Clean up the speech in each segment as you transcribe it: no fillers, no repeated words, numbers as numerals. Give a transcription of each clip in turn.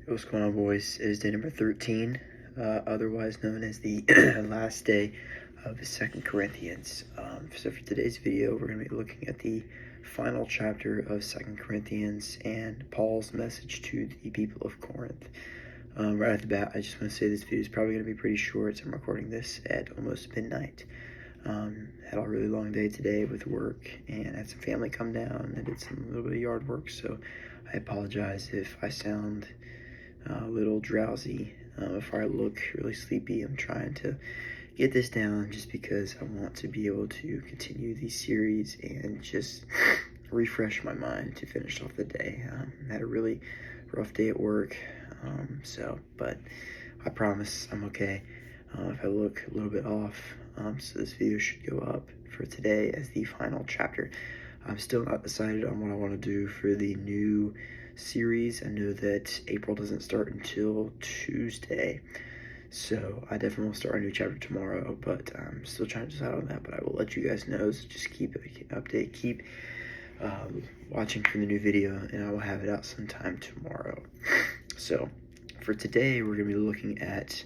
What's going on, boys? It is day number 13, otherwise known as the last day of 2nd Corinthians. So for today's video, we're going to be looking at the final chapter of 2nd Corinthians and Paul's message to the people of Corinth. Right off the bat, I just want to say this video is probably going to be pretty short. I'm recording this at almost midnight. Had a really long day today with work and had some family come down. I did a little bit of yard work, so I apologize if I sound a little drowsy, if I look really sleepy. I'm trying to get this down just because I want to be able to continue the series and just refresh my mind to finish off the day. Had a really rough day at work, but I promise I'm okay. If I look a little bit off, so this video should go up for today as the final chapter. I'm still not decided on what I want to do for the new series. I know that April doesn't start until Tuesday, so I definitely will start a new chapter tomorrow, but I'm still trying to decide on that, but I will let you guys know, so just keep update, keep watching for the new video, and I will have it out sometime tomorrow. So for today, we're going to be looking at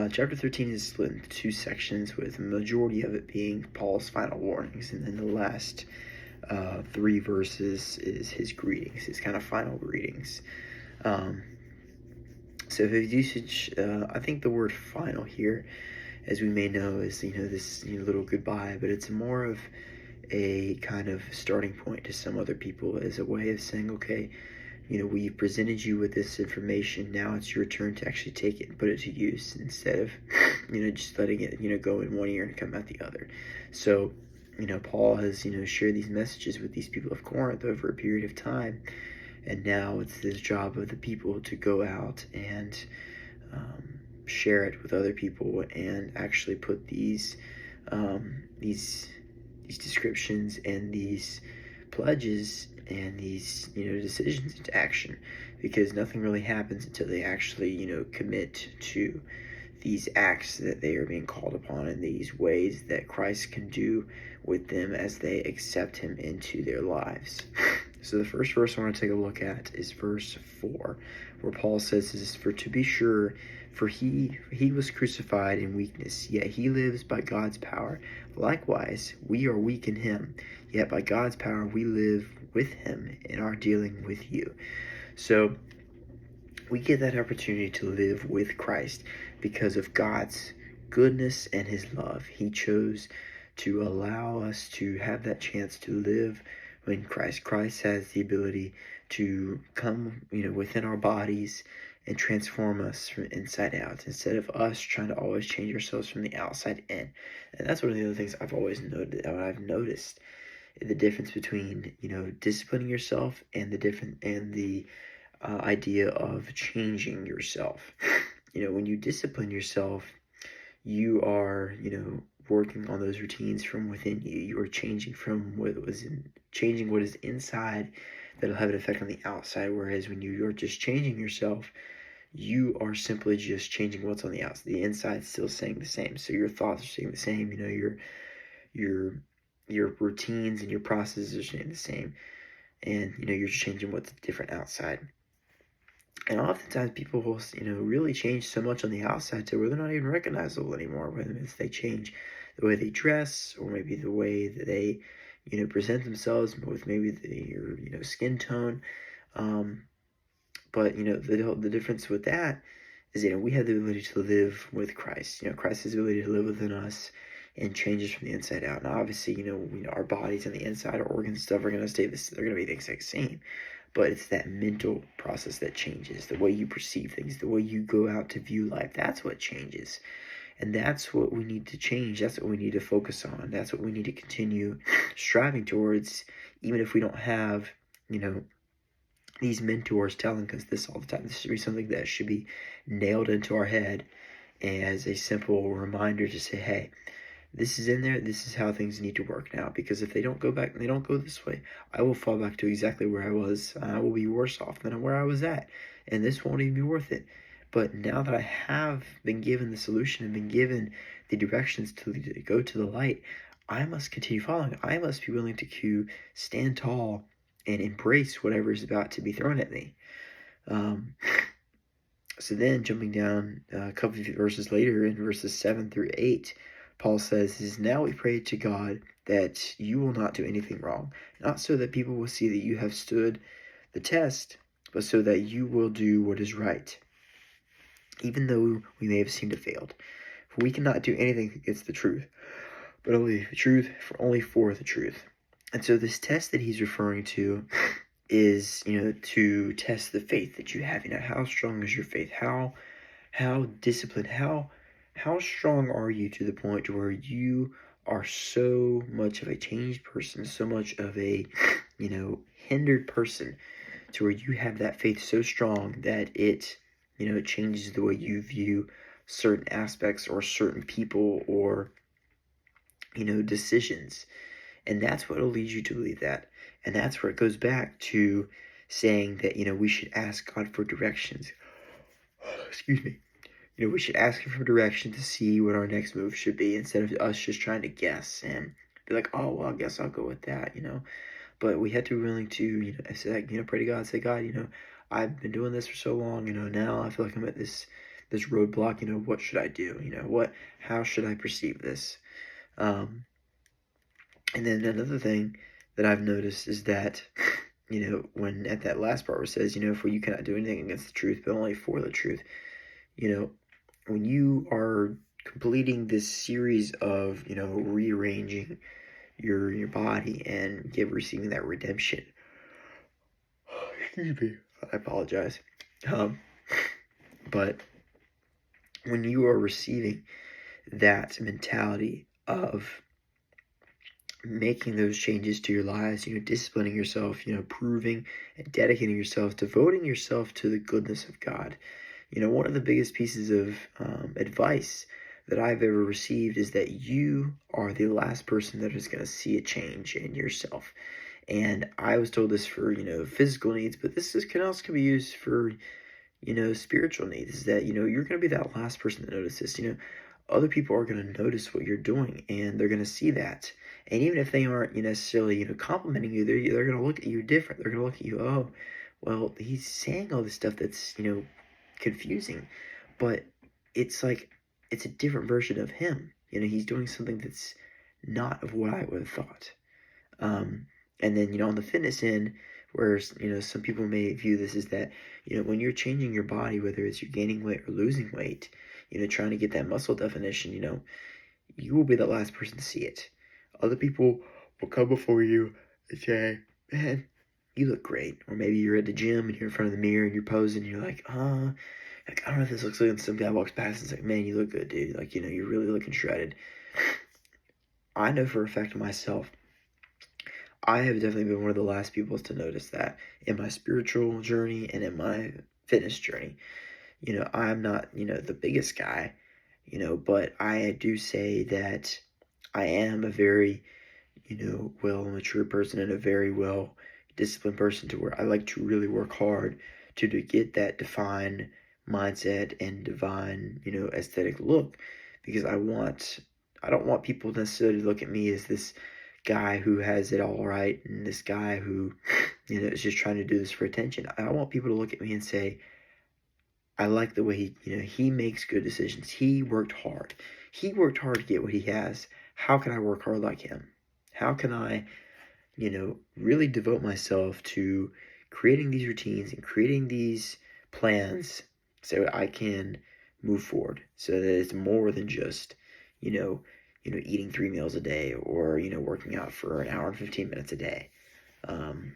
chapter 13 is split into two sections, with the majority of it being Paul's final warnings, and then the last 3 verses is his greetings, his kind of final greetings. So his usage, I think the word final here, as we may know, is this little goodbye, but it's more of a kind of starting point to some other people, as a way of saying, okay, we've presented you with this information. Now it's your turn to actually take it and put it to use, instead of, just letting it, go in one ear and come out the other. So, Paul has, shared these messages with these people of Corinth over a period of time, and now it's the job of the people to go out and share it with other people, and actually put these descriptions and these pledges and these decisions into action, because nothing really happens until they actually commit to these acts that they are being called upon, and these ways that Christ can do with them as they accept him into their lives. So the first verse I want to take a look at is verse 4, where Paul says this: "For to be sure, for he was crucified in weakness, yet he lives by God's power. Likewise, we are weak in him, yet by God's power we live with him in our dealing with you." So we get that opportunity to live with Christ because of God's goodness and his love. He chose to allow us to have that chance to live in Christ. Christ has the ability to come, within our bodies and transform us from inside out, instead of us trying to always change ourselves from the outside in. And that's one of the other things I've noticed the difference between, disciplining yourself and the idea of changing yourself. When you discipline yourself, you are, working on those routines from within you. You are changing from changing what is inside that'll have an effect on the outside. Whereas when you're just changing yourself, you are simply just changing what's on the outside. The inside's still staying the same. So your thoughts are staying the same. Your routines and your processes are staying the same. And, you're just changing what's different outside. And oftentimes people will, really change so much on the outside to where they're not even recognizable anymore, whether it's they change the way they dress, or maybe the way that they, present themselves, with maybe their, skin tone. But, the difference with that is, we have the ability to live with Christ. Christ has the ability to live within us and change us from the inside out. Now, obviously, our bodies on the inside, our organs, stuff are going to stay they're going to be the exact same. But it's that mental process that changes, the way you perceive things, the way you go out to view life. That's what changes. And that's what we need to change. That's what we need to focus on. That's what we need to continue striving towards, even if we don't have, these mentors telling us this all the time. This should be something that should be nailed into our head as a simple reminder to say, hey, this is in there. This is how things need to work now. Because if they don't go back and they don't go this way, I will fall back to exactly where I was. I will be worse off than where I was at. And this won't even be worth it. But now that I have been given the solution and been given the directions to go to the light, I must continue following. I must be willing to stand tall and embrace whatever is about to be thrown at me. So then, jumping down a couple of verses later, in verses 7 through 8, Paul says, "Now we pray to God that you will not do anything wrong, not so that people will see that you have stood the test, but so that you will do what is right, even though we may have seemed to failed. For we cannot do anything against the truth, but only for the truth." And so this test that he's referring to is, to test the faith that you have. How strong is your faith? How disciplined, how strong are you to the point where you are so much of a changed person, so much of a, hindered person, to where you have that faith so strong that it, it changes the way you view certain aspects or certain people or, decisions. And that's what will lead you to believe that. And that's where it goes back to saying that, we should ask God for directions. Excuse me. We should ask him for direction to see what our next move should be, instead of us just trying to guess and be like, oh, well, I guess I'll go with that, But we have to be willing to, say, pray to God, say, God, I've been doing this for so long, now I feel like I'm at this roadblock, what should I do? How should I perceive this? And then another thing that I've noticed is that, when at that last part where it says, for you cannot do anything against the truth, but only for the truth, when you are completing this series of, rearranging your body and receiving that redemption, excuse me, I apologize, but when you are receiving that mentality of making those changes to your lives, disciplining yourself, proving and dedicating yourself, devoting yourself to the goodness of God. One of the biggest pieces of advice that I've ever received is that you are the last person that is going to see a change in yourself. And I was told this for, physical needs, but this can also be used for, spiritual needs, is that, you're going to be that last person that notices. Other people are going to notice what you're doing, and they're going to see that. And even if they aren't necessarily, complimenting you, they're going to look at you different. They're going to look at you, oh, well, he's saying all this stuff that's, confusing, but it's like, it's a different version of him. He's doing something that's not of what I would have thought. And then, on the fitness end, where, some people may view this as that, when you're changing your body, whether it's you're gaining weight or losing weight, trying to get that muscle definition, you will be the last person to see it. Other people will come before you and say, man, you look great. Or maybe you're at the gym and you're in front of the mirror and you're posing and you're like, I don't know if this looks good. And some guy walks past and is like, man, you look good, dude. Like, you're really looking shredded. I know for a fact myself, I have definitely been one of the last people to notice that in my spiritual journey and in my fitness journey. I'm not, the biggest guy, but I do say that I am a very, well-matured person and a very well-disciplined person, to where I like to really work hard to get that defined mindset and divine, aesthetic look, because I don't want people necessarily to look at me as this guy who has it all right and this guy who, is just trying to do this for attention. I want people to look at me and say, I like the way he makes good decisions. He worked hard. He worked hard to get what he has. How can I work hard like him? How can I, really devote myself to creating these routines and creating these plans so I can move forward, so that it's more than just, eating 3 meals a day, or, working out for an hour and 15 minutes a day. And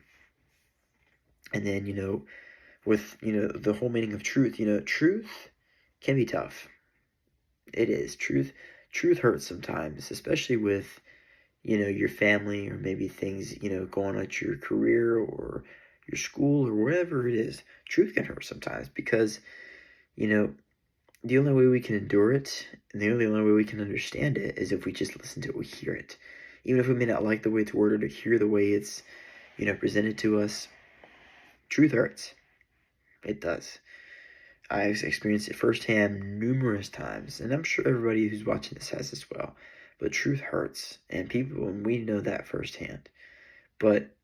then, with, the whole meaning of truth, truth can be tough. It is. Truth hurts sometimes, especially with, your family, or maybe things, going on at your career or your school or wherever it is. Truth can hurt sometimes because, the only way we can endure it, and the only way we can understand it, is if we just listen to it, we hear it. Even if we may not like the way it's worded or hear the way it's, presented to us, truth hurts. It does. I've experienced it firsthand numerous times, and I'm sure everybody who's watching this has as well. But truth hurts, and we know that firsthand. But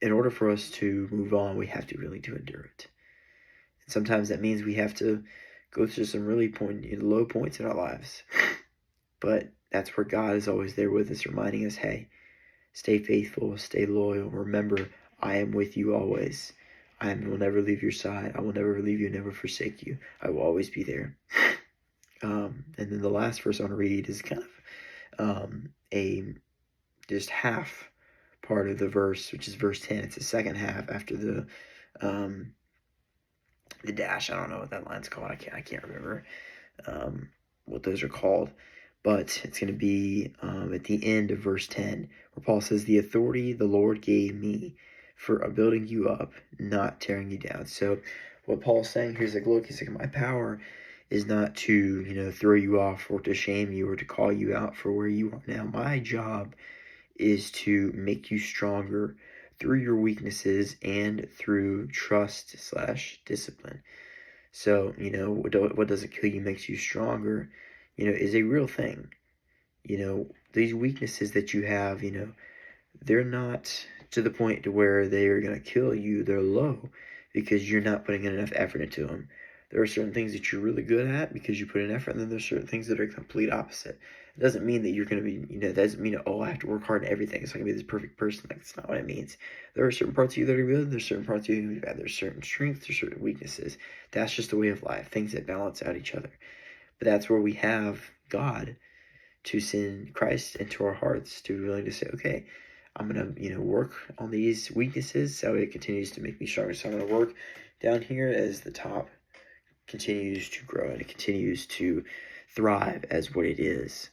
in order for us to move on, we have to really to endure it. And sometimes that means we have to go through some really low points in our lives. But that's where God is always there with us, reminding us, hey, stay faithful, stay loyal. Remember, I am with you always. I will never leave your side. I will never leave you, never forsake you. I will always be there. And then the last verse I want to read is kind of a just half part of the verse, which is verse 10. It's the second half after the dash. I don't know what that line's called. I can't remember what those are called. But it's going to be at the end of verse 10, where Paul says, the authority the Lord gave me for building you up, not tearing you down. So what Paul's saying here is like, look, he's like, my power is not to, throw you off or to shame you or to call you out for where you are now. My job is to make you stronger through your weaknesses and through trust/discipline. So, what doesn't kill you makes you stronger, is a real thing. These weaknesses that you have, they're not to the point to where they are going to kill you. They're low because you're not putting enough effort into them. There are certain things that you're really good at because you put in effort, and then there's certain things that are complete opposite. It doesn't mean that you're going to be, that doesn't mean, I have to work hard at everything, so I can be this perfect person. Like, that's not what it means. There are certain parts of you that are good, there's certain parts of you that are bad, there's certain strengths, there's certain weaknesses. That's just the way of life, things that balance out each other. But that's where we have God to send Christ into our hearts, to be willing to say, okay, I'm going to, work on these weaknesses so it continues to make me stronger. So I'm going to work down here as the top continues to grow and it continues to thrive as what it is,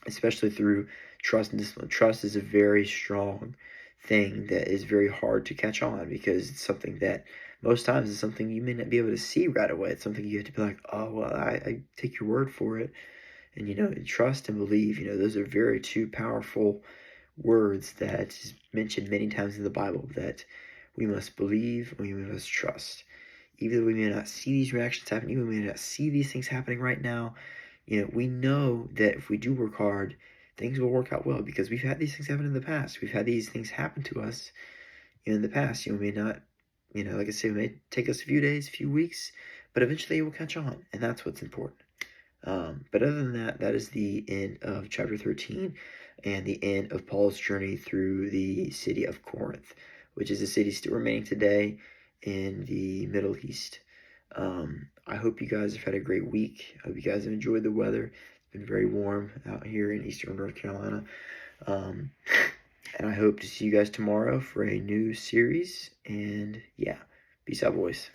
especially through trust and discipline. Trust is a very strong thing that is very hard to catch on because it's something that most times is something you may not be able to see right away. It's something you have to be like, oh, well, I take your word for it. And, trust and believe, those are very two powerful words that is mentioned many times in the Bible, that we must believe and we must trust. Even though we may not see these reactions happen, even though we may not see these things happening right now, we know that if we do work hard, things will work out well because we've had these things happen in the past. We've had these things happen to us in the past. We may not, like I said, it may take us a few days, a few weeks, but eventually it will catch on, and that's what's important. But other than that, that is the end of chapter 13 and the end of Paul's journey through the city of Corinth, which is a city still remaining today in the Middle East. I hope you guys have had a great week. I hope you guys have enjoyed the weather. It's been very warm out here in eastern North Carolina. And I hope to see you guys tomorrow for a new series. And yeah, peace out, boys.